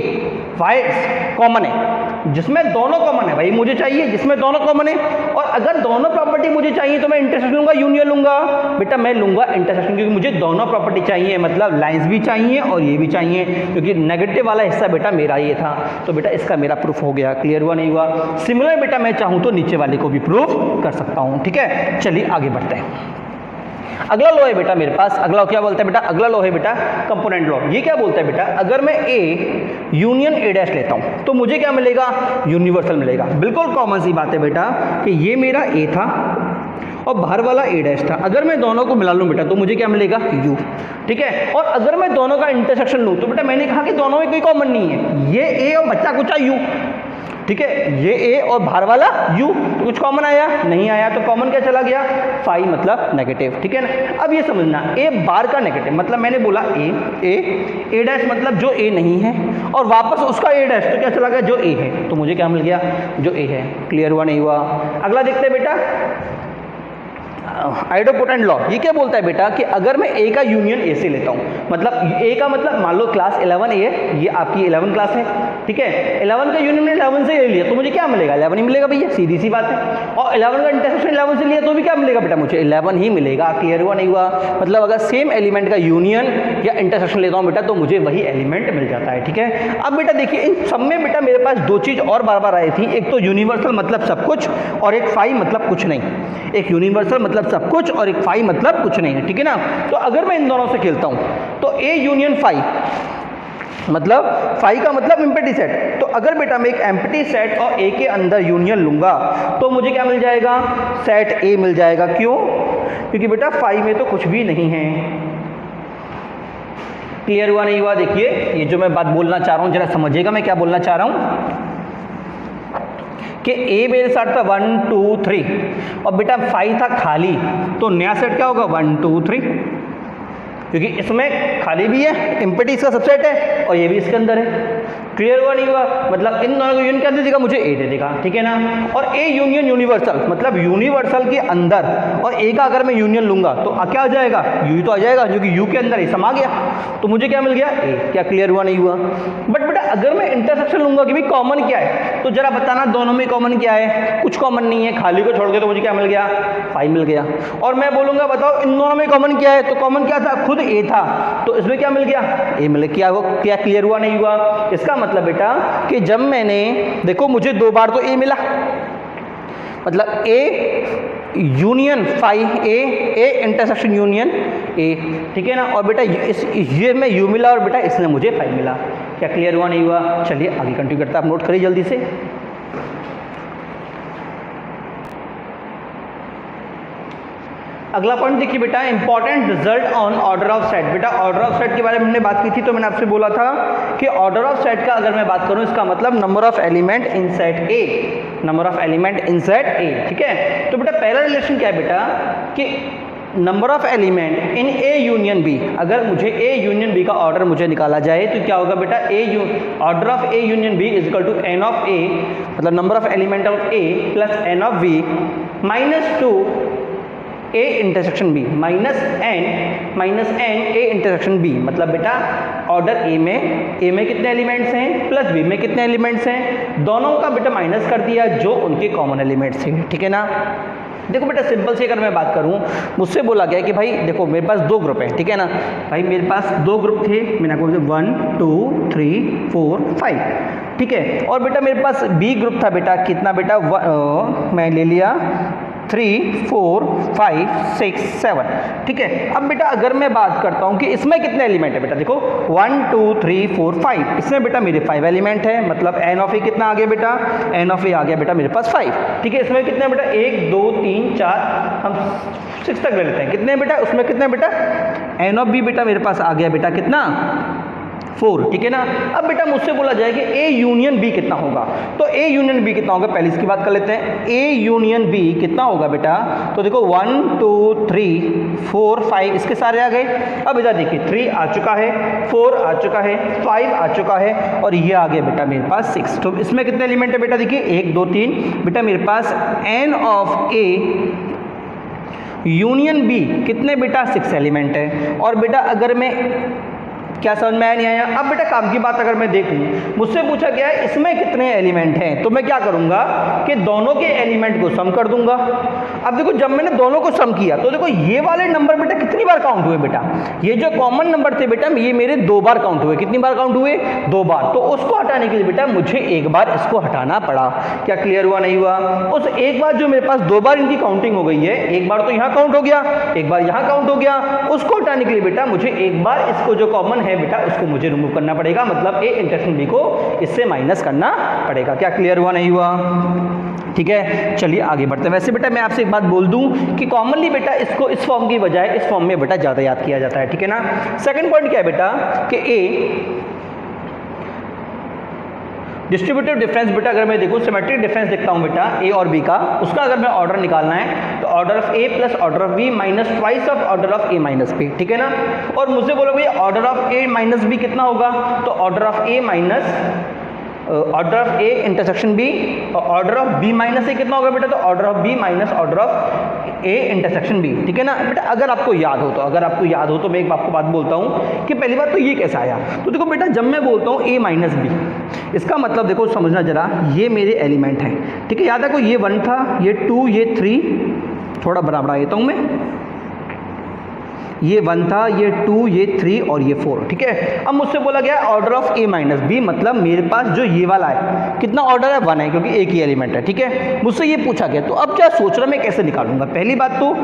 वाइड्स कॉमन है, जिसमें दोनों कॉमन है, भाई मुझे चाहिए जिसमें दोनों कॉमन है। और अगर दोनों प्रॉपर्टी मुझे चाहिए तो मैं इंटरसेक्शन लूंगा, यूनियन लूंगा? बेटा मैं लूंगा इंटरसेक्शन, क्योंकि मुझे दोनों प्रॉपर्टी चाहिए, मतलब लाइंस भी चाहिए और ये भी चाहिए, क्योंकि नेगेटिव वाला हिस्सा बेटा मेरा ये था, तो बेटा इसका मेरा प्रूफ हो गया। क्लियर हुआ नहीं हुआ? सिमिलर बेटा मैं चाहूँ तो नीचे वाले को भी प्रूफ कर सकता हूँ, ठीक है। चलिए आगे बढ़ते हैं। अगला लॉ है बेटा मेरे पास, अगला क्या बोलता है बेटा, अगला लॉ है बेटा कंपोनेंट लॉ। ये क्या बोलता है बेटा, अगर मैं ए यूनियन ए डैश लेता हूं तो मुझे क्या मिलेगा, यूनिवर्सल मिलेगा। बिल्कुल कॉमन सी बात है बेटा कि ये मेरा ए था और बाहर वाला ए डैश था, अगर मैं दोनों को मिला लूं बेटा तो मुझे क्या मिलेगा, यू, ठीक है। और अगर मैं दोनों का इंटरसेक्शन लूं तो बेटा मैंने कहा कि दोनों में कोई कॉमन नहीं है, ये ए और बच्चा कुछ यू, ठीक है, ये ए और बाहर वाला यू, तो कुछ कॉमन आया नहीं आया, तो कॉमन क्या चला गया, फाई मतलब नेगेटिव, ठीक है ना। अब ये समझना, ए बार का नेगेटिव मतलब मैंने बोला ए डैश मतलब जो ए नहीं है, और वापस उसका ए डैश तो क्या चला गया, जो ए है, तो मुझे क्या मिल गया, जो ए है। क्लियर हुआ नहीं हुआ? अगला देखते हैं बेटा, आइडोपोटेंट लॉ। ये क्या बोलता है बेटा कि अगर मैं ए का यूनियन ए से लेता हूँ, मतलब ए का मतलब मान लो क्लास 11 ए है, ये आपकी 11 क्लास है, ठीक है, 11 का यूनियन 11 से ले लिया तो मुझे क्या मिलेगा, 11 ही मिलेगा भैया, सीधी सी बात है। और 11 का इंटरसेक्शन 11 से लिया तो भी क्या मिलेगा बेटा, मुझे 11 ही मिलेगा। क्लियर हुआ नहीं हुआ? मतलब अगर सेम एलिमेंट का यूनियन या इंटरसेक्शन लेता हूँ बेटा तो मुझे वही एलिमेंट मिल जाता है, ठीक है। अब बेटा देखिए इन सब में बेटा मेरे पास दो चीज़ और बार बार आई थी, एक तो यूनिवर्सल मतलब सब कुछ, और एक फाई मतलब कुछ नहीं। एक यूनिवर्सल मतलब सब कुछ और एक फाई मतलब कुछ नहीं है, ठीक है ना। तो अगर मैं इन दोनों से खेलता हूं तो ए यूनियन फाई मतलब फाई का मतलब एम्प्टी सेट, तो अगर बेटा मैं एक एम्प्टी सेट और ए के अंदर यूनियन लूंगा तो मुझे क्या मिल जाएगा, सेट ए मिल जाएगा। क्यों? क्योंकि बेटा फाई में तो कुछ भी नहीं है। क्लियर हुआ नहीं हुआ? देखिए ये जो मैं बात बोलना चाह रहा हूं जरा समझिएगा मैं क्या बोलना चाह रहा हूं कि ए मेरे साथ था 1 2 3 और बेटा 5 था खाली, तो नया सेट क्या होगा 1 2 3, क्योंकि इसमें खाली भी है, एम्प्टी इसका सबसेट है और ये भी इसके अंदर है। क्लियर हुआ नहीं हुआ? मतलब इन दोनों को यूनियन क्या दे देगा, मुझे ए दे देगा, ठीक है ना। और ए यूनियन यूनिवर्सल मतलब यूनिवर्सल के अंदर, और ए का अगर मैं यूनियन लूंगा तो क्या आ जाएगा, यू तो आ जाएगा, क्योंकि यू के अंदर ए समा गया, तो मुझे क्या मिल गया, ए। क्या क्लियर हुआ नहीं हुआ? बट बेटा अगर मैं इंटरसेक्शन लूंगा कि भाई कॉमन क्या है, तो जरा बताना दोनों में कॉमन क्या है, कुछ कॉमन नहीं है, खाली को छोड़ के तो मुझे क्या मिल गया, 5 मिल गया। और मैं बोलूंगा बताओ इन दोनों में कॉमन क्या है, तो कॉमन क्या था, खुद ए था, तो इसमें क्या मिल गया, ए मिल गया। क्या क्लियर हुआ नहीं हुआ? इसका मतलब बेटा कि जब मैंने देखो मुझे 2 बार तो ए मिला, मतलब A union phi A intersection union A, ठीक है ना। और बेटा इस ये में यू मिला और बेटा इसने मुझे 5 मिला। क्या क्लियर हुआ नहीं हुआ? चलिए आगे कंटिन्यू करता है, आप नोट करिए जल्दी से। अगला पॉइंट देखिए बेटा, important result on order of set. बेटा ऑर्डर ऑफ सेट के बारे में हमने बात की थी, तो मैंने आपसे बोला था कि ऑर्डर ऑफ सेट का अगर मैं बात करूं इसका मतलब number of element in set A, number of element in set ए, ठीक है। तो बेटा पहला रिलेशन क्या है बेटा कि number of element in A union B, अगर मुझे ए यूनियन बी का ऑर्डर मुझे निकाला जाए तो क्या होगा बेटा, order of A union B is equal to n of A, मतलब number of element of A plus n of B minus 2 A intersection B minus n A intersection B. मतलब बेटा ऑर्डर ए में कितने एलिमेंट्स हैं plus B में कितने elements हैं, दोनों का बेटा माइनस कर दिया जो उनके कॉमन एलिमेंट्स थे, ठीक है ना। देखो बेटा सिंपल से अगर मैं बात करूं, मुझसे बोला गया कि भाई देखो मेरे पास 2 ग्रुप हैं, ठीक है ना भाई, मेरे पास 2 ग्रुप थे, मैंने आपको 1 2 3 4 5, ठीक है। और बेटा मेरे पास बी ग्रुप था बेटा, कितना बेटा मैं ले लिया 3 4 5 6 7, ठीक है। अब बेटा अगर मैं बात करता हूं कि इसमें कितने एलिमेंट है, बेटा देखो 1 2 3 4 5, इसमें बेटा मेरे 5 एलिमेंट है, मतलब एन ऑफ ए कितना आ गया बेटा, एन ऑफ ए आ गया बेटा मेरे पास 5, ठीक है। इसमें कितने बेटा 1 2 3 4, हम 6 तक ले लेते हैं, कितने बेटा उसमें कितने बेटा एन ऑफ बी बेटा मेरे पास आ गया बेटा कितना 4, ठीक है ना। अब बेटा मुझसे बोला जाए कि ए यूनियन बी कितना होगा, तो ए यूनियन बी कितना होगा, पहले इसकी बात कर लेते हैं। ए यूनियन बी कितना होगा बेटा, तो देखो 1 2 3 4 5 इसके सारे आ गए। अब इधर देखिए 3 आ चुका है, 4 आ चुका है, 5 आ चुका है और ये आ गया बेटा मेरे पास 6। तो इसमें कितने एलिमेंट है बेटा, देखिए 1 2 3 बेटा मेरे पास n of A union B कितने बेटा 6 एलिमेंट है। और बेटा अगर मैं क्या समझ में आया नहीं आया। अब बेटा काम की बात अगर मैं देखूं, मुझसे पूछा गया है इसमें कितने एलिमेंट हैं, तो मैं क्या करूंगा कि दोनों के एलिमेंट को सम कर दूंगा। अब देखो जब मैंने दोनों को सम किया तो देखो ये वाले नंबर बेटा कितनी बार काउंट हुए बेटा, ये जो कॉमन नंबर थे बेटा ये मेरे 2 बार काउंट हुए। कितनी बार काउंट हुए, 2 बार। तो उसको हटाने के लिए बेटा मुझे एक बार इसको हटाना पड़ा। क्या क्लियर हुआ नहीं हुआ। उस एक बार जो मेरे पास 2 बार इनकी काउंटिंग हो गई है, एक बार तो यहाँ काउंट हो गया, एक बार यहाँ काउंट हो गया, उसको हटाने के लिए बेटा मुझे एक बार इसको जो कॉमन है बेटा उसको मुझे रिमूव करना पड़ेगा, मतलब ए इंटरसेक्शन बी को इससे माइनस करना पड़ेगा। क्या क्लियर हुआ नहीं हुआ। ठीक है, चलिए आगे बढ़ते हैं। वैसे बेटा मैं आपसे एक बात बोल दूं कि कॉमनली बेटा इसको इस फॉर्म की बजाय इस फॉर्म में बेटा ज़्यादा याद किया जाता है, ठीक है ना। सेकंड पॉइंट क्या है बेटा कि ए डिस्ट्रीब्यूटिव डिफरेंस बेटा अगर मैं देखूं सिमेट्रिक डिफरेंस देखता हूं बेटा ए और बी का, उसका अगर मैं ऑर्डर निकालना है तो order of A plus order of B minus twice of order of A minus B, ठीक है ना। और मुझसे बोलो भैया order of A minus B कितना होगा, तो order of A minus order of A intersection B और order of B minus A कितना होगा बेटा, तो order of B minus order of A intersection B, ठीक है ना। बेटा अगर आपको याद हो तो मैं एक आपको बात बोलता हूँ कि पहली बात तो ये कैसा आया। तो देखो बेटा जब मैं बोलता हूँ ए माइनस बी, इसका मतलब देखो समझना जरा, ये मेरे एलिमेंट हैं, ठीक है। याद है को ये 1 था, ये 2, ये 3, थोड़ा बड़ा बड़ा लेता हूँ मैं, ये 1 था, ये 2, ये 3 और ये 4, ठीक है। अब मुझसे बोला गया order of A minus B, मतलब मेरे पास जो ये वाला है कितना ऑर्डर है, 1 है क्योंकि एक ही एलिमेंट है, ठीक है। मुझसे ये पूछा गया तो अब क्या सोच रहा मैं कैसे निकालूंगा। पहली बात तो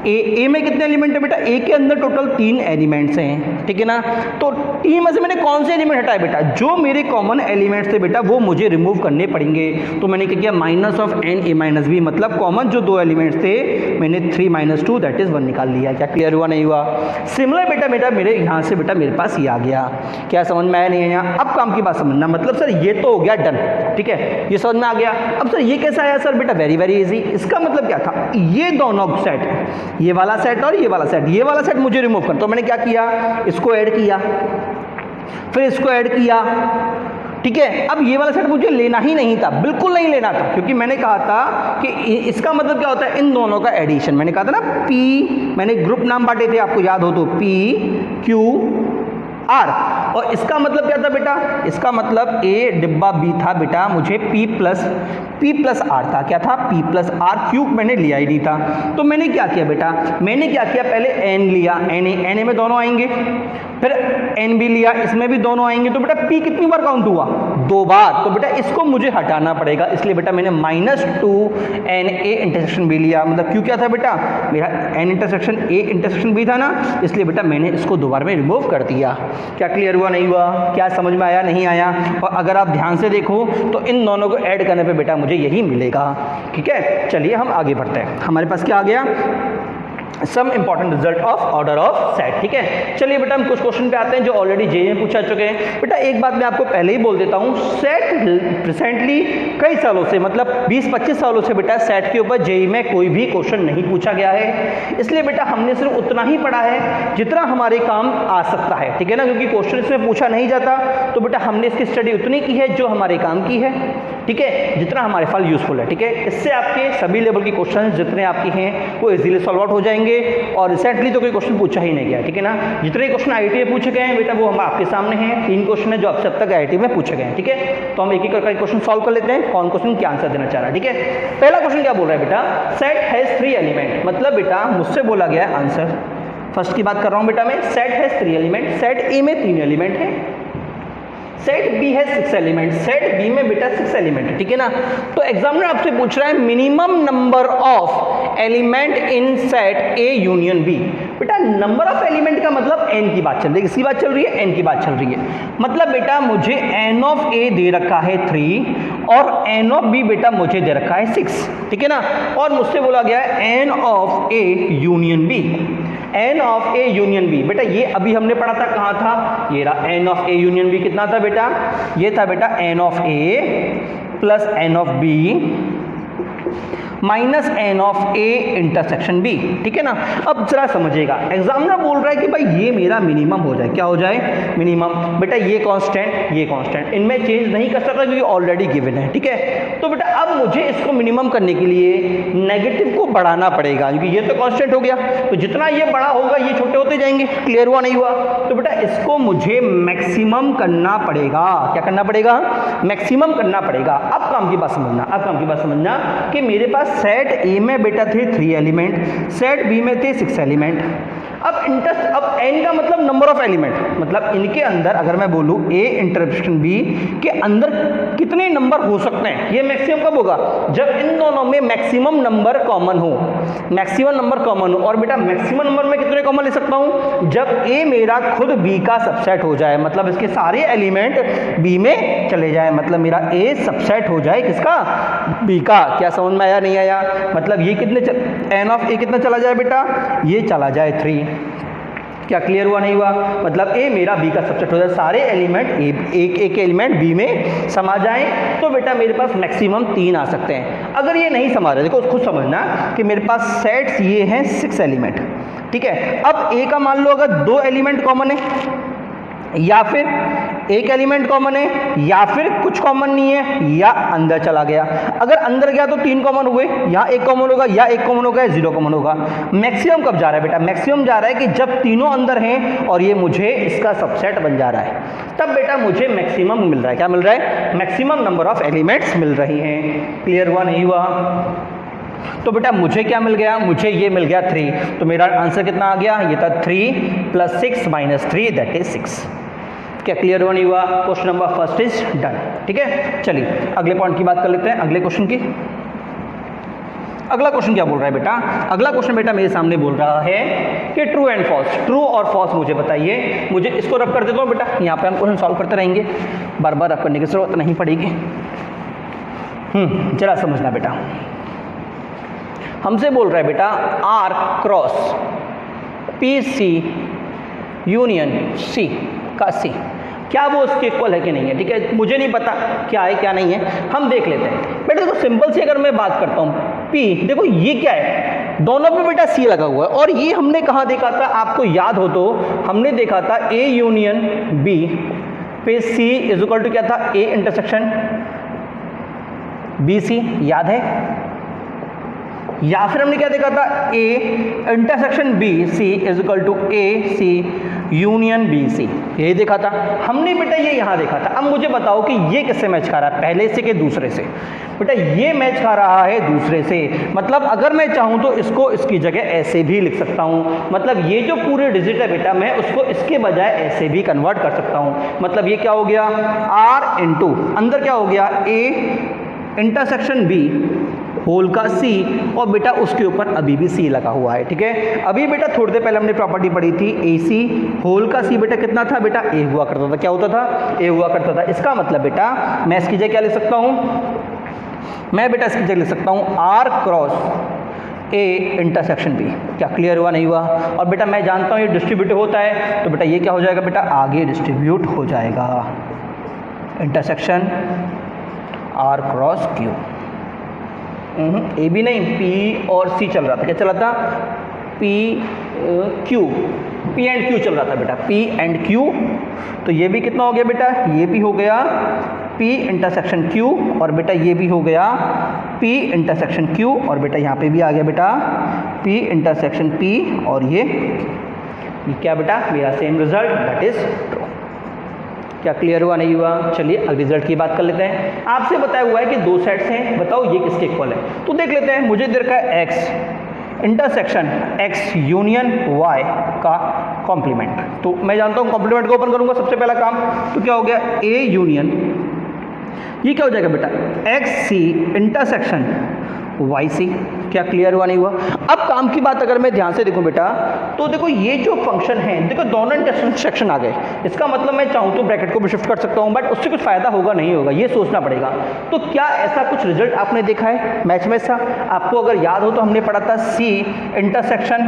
ए में कितने एलिमेंट है बेटा, ए के अंदर टोटल 3 एलिमेंट्स हैं, ठीक है ना। तो 3 में से मैंने कौन से एलिमेंट हटाए बेटा, जो मेरे कॉमन एलिमेंट्स थे बेटा वो मुझे रिमूव करने पड़ेंगे। तो मैंने क्या किया minus of n A minus B, मतलब कॉमन जो 2 एलिमेंट्स थे मैंने 3 - 2 दैट इज 1 निकाल लिया। क्या क्लियर हुआ नहीं हुआ। सिमिलर बेटा मेरे यहाँ से बेटा मेरे पास ये आ गया। क्या समझ में आया नहीं आया। अब काम की बात समझना, मतलब सर ये तो हो गया डन, ठीक है, ये समझ में आ गया। अब सर ये कैसा आया सर, बेटा वेरी वेरी इजी। इसका मतलब क्या था, ये दोनों सेट, ये वाला सेट और ये वाला सेट, ये वाला सेट मुझे रिमूव कर, तो मैंने क्या किया, इसको ऐड किया, फिर इसको ऐड किया, ठीक है। अब ये वाला सेट मुझे लेना ही नहीं था, बिल्कुल नहीं लेना था, क्योंकि मैंने कहा था कि इसका मतलब क्या होता है, इन दोनों का एडिशन। मैंने कहा था ना पी, मैंने ग्रुप नाम बांटे थे आपको याद हो तो, पी क्यू आर, और इसका मतलब क्या था बेटा, इसका मतलब ए डिब्बा बी था बेटा, मुझे पी प्लस आर था। क्या था, पी प्लस आर क्यूब मैंने लिया ही नहीं था। तो मैंने क्या किया बेटा, मैंने क्या किया, पहले एन लिया, एन ए में दोनों आएंगे, फिर एन बी लिया, इसमें भी दोनों आएंगे। तो बेटा पी कितनी बार काउंट हुआ, 2 बार। तो बेटा इसको मुझे हटाना पड़ेगा, इसलिए बेटा मैंने -2 एन ए इंटरसेक्शन बी लिया। मतलब क्यों क्या था बेटा, मेरा n intersection A intersection B था ना, इसलिए बेटा मैंने इसको 2 बार में रिमूव कर दिया। क्या क्लियर हुआ नहीं हुआ, क्या समझ में आया नहीं आया। और अगर आप ध्यान से देखो तो इन दोनों को ऐड करने पे बेटा मुझे यही मिलेगा, ठीक है। चलिए हम आगे बढ़ते हैं, हमारे पास क्या आ गया, some important result of order of set, ठीक है। चलिए बेटा हम कुछ क्वेश्चन पे आते हैं जो ऑलरेडी जेईई में पूछा चुके हैं। बेटा एक बात मैं आपको पहले ही बोल देता हूँ, सेट रिसेंटली कई सालों से, मतलब 20-25 सालों से बेटा सेट के ऊपर जेईई में कोई भी क्वेश्चन नहीं पूछा गया है। इसलिए बेटा हमने सिर्फ उतना ही पढ़ा है जितना हमारे काम आ सकता है, ठीक है ना, क्योंकि क्वेश्चन इसमें पूछा नहीं जाता। तो बेटा हमने इसकी स्टडी उतनी की है जो हमारे काम की है, ठीक है, जितना हमारे पास यूजफुल है, ठीक है। इससे आपके सभी लेवल के क्वेश्चन जितने आपके हैं वो इजीली सॉल्व आउट हो जाएंगे। और रिसेंटली तो कोई क्वेश्चन पूछा ही नहीं गया, ठीक है ना। जितने क्वेश्चन आईआईटी में पूछे गए हैं बेटा वो हम आपके सामने हैं, 3 क्वेश्चन है जो आपसे अब तक आईआईटी में पूछे गए हैं, ठीक है। तो हम एक एक करके क्वेश्चन सॉल्व कर लेते हैं, कौन क्वेश्चन क्या आंसर देना चाह रहा है, ठीक है। पहला क्वेश्चन क्या बोल रहा है बेटा, सेट हैज 3 एलिमेंट, मतलब बेटा मुझसे बोला गया आंसर, फर्स्ट की बात कर रहा हूं बेटा मैं, सेट हैज 3 एलिमेंट, सेट ए में 3 एलिमेंट है, सेट बी है 6 एलिमेंट, सेट बी में बेटा 6 एलिमेंट है, ठीक है ना। तो एग्जामिनर आपसे पूछ रहा है minimum number of element in set A union B. बेटा नंबर ऑफ एलिमेंट का मतलब एन की बात चल रही है, किसकी बात चल रही है, एन की बात चल रही है। मतलब बेटा मुझे एन ऑफ ए दे रखा है 3 और एन ऑफ बी बेटा मुझे दे रखा है 6, ठीक है ना। और मुझसे बोला गया है n of A union B. N of A union B, बेटा ये अभी हमने पढ़ा था, कहाँ था, ये रहा n of A union B, कितना था बेटा, ये था बेटा n of A plus n of B minus n of A intersection B, ठीक है ना। अब जरा समझिएगा, एग्जामिनर बोल रहा है कि भाई ये मेरा मिनिमम हो जाए, क्या हो जाए, मिनिमम। बेटा ये कांस्टेंट इनमें चेंज नहीं कर सकता क्योंकि ऑलरेडी गिवन है, ठीक है। तो बेटा अब मुझे इसको मिनिमम करने के लिए नेगेटिव को बढ़ाना पड़ेगा, क्योंकि ये तो कांस्टेंट हो गया, तो जितना ये बड़ा होगा ये छोटे होते जाएंगे, क्लियर हुआ नहीं हुआ। तो बेटा इसको मुझे मैक्सिमम करना पड़ेगा, क्या करना पड़ेगा, मैक्सिमम करना पड़ेगा। अब काम की बात समझना, कि मेरे पास सेट ए में बेटा थे 3 एलिमेंट, सेट बी में थे 6 एलिमेंट। अब n का मतलब नंबर ऑफ एलिमेंट, मतलब इनके अंदर अगर मैं बोलूं ए इंटरसेक्शन बी के अंदर कितने नंबर हो सकते हैं, ये मैक्सिमम कब होगा, जब इन दोनों में मैक्सिमम नंबर कॉमन हो, और बेटा मैक्सिमम नंबर में कितने कॉमन ले सकता हूं, जब ए मेरा खुद बी का सबसेट हो जाए, मतलब इसके सारे एलिमेंट बी में चले जाए, मतलब मेरा ए सबसेट हो जाए किसका, बी का। क्या समझ में आया, नहीं आया, मतलब ये कितने एन ऑफ ए कितना चला जाए बेटा, ये चला जाए 3। क्या क्लियर हुआ नहीं हुआ, मतलब ए मेरा बी का सबसेट हो जाए, सारे एलिमेंट एक एलिमेंट बी में समा जाएं, तो बेटा मेरे पास मैक्सिमम 3 आ सकते हैं। अगर ये नहीं समा रहे, देखो खुद समझना कि मेरे पास सेट्स ये हैं 6 एलिमेंट, ठीक है। अब ए का मान लो अगर 2 एलिमेंट कॉमन है, या फिर एक एलिमेंट कॉमन है, या फिर कुछ कॉमन नहीं है, या अंदर चला गया। अगर अंदर गया तो 3 कॉमन हुए, या 1 कॉमन होगा, या 1 कॉमन होगा, 0 कॉमन होगा। मैक्सिमम कब जा रहा है बेटा, मैक्सिमम जा रहा है कि जब तीनों अंदर हैं और ये मुझे इसका सबसेट बन जा रहा है, तब बेटा मुझे मैक्सिमम मिल रहा है। क्या मिल रहा है, मैक्सिमम नंबर ऑफ एलिमेंट्स मिल रही हैं। क्लियर हुआ नहीं हुआ, तो बेटा मुझे क्या मिल गया, मुझे ये मिल गया 3, तो मेरा आंसर कितना आ गया, ये था 3 + 6 - 3 दैट इज 6। क्या क्लियर हुआ नहीं हुआ, question number first is done, ठीक है। चलिए अगले पॉइंट की बात कर लेते हैं, अगले क्वेश्चन की। अगला क्वेश्चन क्या बोल रहा है बेटा, अगला क्वेश्चन बेटा मेरे सामने बोल रहा है कि ट्रू एंड फॉल्स, ट्रू और फॉल्स मुझे बताइए। मुझे इसको रब कर देता हूँ बेटा, यहाँ पे हम क्वेश्चन सॉल्व करते रहेंगे, बार बार रब करने की जरूरत नहीं पड़ेगी। जरा समझना बेटा, हमसे बोल रहा है बेटा R cross P C union C का सी, क्या वो उसके इक्वल है कि नहीं है, ठीक है। मुझे नहीं पता क्या है क्या नहीं है, हम देख लेते हैं बेटा। देखो सिंपल से अगर मैं बात करता हूँ पी, देखो ये क्या है, दोनों पे बेटा सी लगा हुआ है, और ये हमने कहाँ देखा था, आपको याद हो तो हमने देखा था ए यूनियन बी पे सी इज इक्वल टू क्या था, ए इंटरसेक्शन बी सी, याद है। या फिर हमने क्या देखा था, A intersection B C is equal to A C union B C, यही देखा था हमने बेटा, ये यहाँ देखा था। अब मुझे बताओ कि ये किससे मैच खा रहा है, पहले से कि दूसरे से। बेटा ये मैच खा रहा है दूसरे से, मतलब अगर मैं चाहूँ तो इसको इसकी जगह ऐसे भी लिख सकता हूँ, मतलब ये जो पूरे डिजिट है बेटा मैं उसको इसके बजाय ऐसे भी कन्वर्ट कर सकता हूँ। मतलब ये क्या हो गया, आर इंटू अंदर क्या हो गया, ए इंटरसेक्शन बी होल का सी, और बेटा उसके ऊपर अभी भी सी लगा हुआ है, ठीक है। अभी बेटा थोड़ी देर पहले हमने प्रॉपर्टी पढ़ी थी, ए सी होल का सी बेटा कितना था बेटा, ए हुआ करता था, क्या होता था, ए हुआ करता था। इसका मतलब बेटा मैं इसकी जगह क्या लिख सकता हूँ, मैं बेटा इसकी जगह लिख सकता हूँ R cross A intersection B. क्या क्लियर हुआ नहीं हुआ, और बेटा मैं जानता हूँ ये डिस्ट्रीब्यूटिव होता है, तो बेटा ये क्या हो जाएगा बेटा, आगे डिस्ट्रीब्यूट हो जाएगा, इंटरसेक्शन आर क्रॉस क्यू। ए भी नहीं, पी और सी चल रहा था, क्या चल रहा था, P Q, P and Q चल रहा था बेटा, पी एंड क्यू। तो ये भी कितना हो गया बेटा, ये भी हो गया पी इंटरसेक्शन क्यू, और बेटा ये भी हो गया पी इंटरसेक्शन क्यू, और बेटा यहाँ पे भी आ गया बेटा पी इंटरसेक्शन पी, और ये क्या बेटा मेरा same result, that is true. क्या क्लियर हुआ नहीं हुआ, चलिए अगले रिजल्ट की बात कर लेते हैं। आपसे बताया हुआ है कि 2 सेट्स हैं, बताओ ये किसके इक्वल है, तो देख लेते हैं। मुझे दे रखा है x intersection x union y का कॉम्प्लीमेंट, तो मैं जानता हूँ कॉम्प्लीमेंट को ओपन करूंगा सबसे पहला काम, तो क्या हो गया a यूनियन, ये क्या हो जाएगा बेटा x c intersection Y C. क्या क्लियर हुआ नहीं हुआ। अब काम की बात अगर मैं ध्यान से देखूं बेटा, तो देखो ये जो फंक्शन है, देखो दोनों इंटरसेक्शन आ गए, इसका मतलब मैं चाहूँ तो ब्रैकेट को भी शिफ्ट कर सकता हूँ, बट उससे कुछ फायदा होगा नहीं होगा ये सोचना पड़ेगा। तो क्या ऐसा कुछ रिजल्ट आपने देखा है मैच में सा, आपको अगर याद हो तो हमने पढ़ा था सी इंटरसेक्शन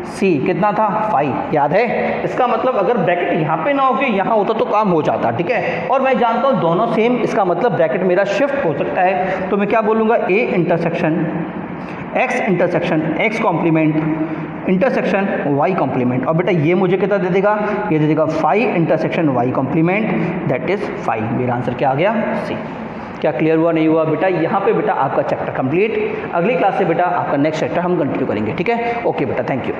सी कितना था 5, याद है। इसका मतलब अगर ब्रैकेट यहाँ पे ना होके यहाँ होता तो काम हो जाता, ठीक है। और मैं जानता हूँ दोनों सेम, इसका मतलब ब्रैकेट मेरा शिफ्ट हो सकता है। तो मैं क्या बोलूँगा, A intersection X intersection X complement intersection Y complement. और बेटा ये मुझे कितना दे देगा, ये दे देगा 5 intersection Y complement, that is 5। मेरा आंसर क्या आ गया, सी। क्या क्लियर हुआ, नहीं हुआ बेटा? यहाँ पे बेटा आपका चैप्टर कंप्लीट। अगली क्लास से बेटा आपका नेक्स्ट चैप्टर हम कंटिन्यू करेंगे, ठीक है। ओके बेटा, थैंक यू।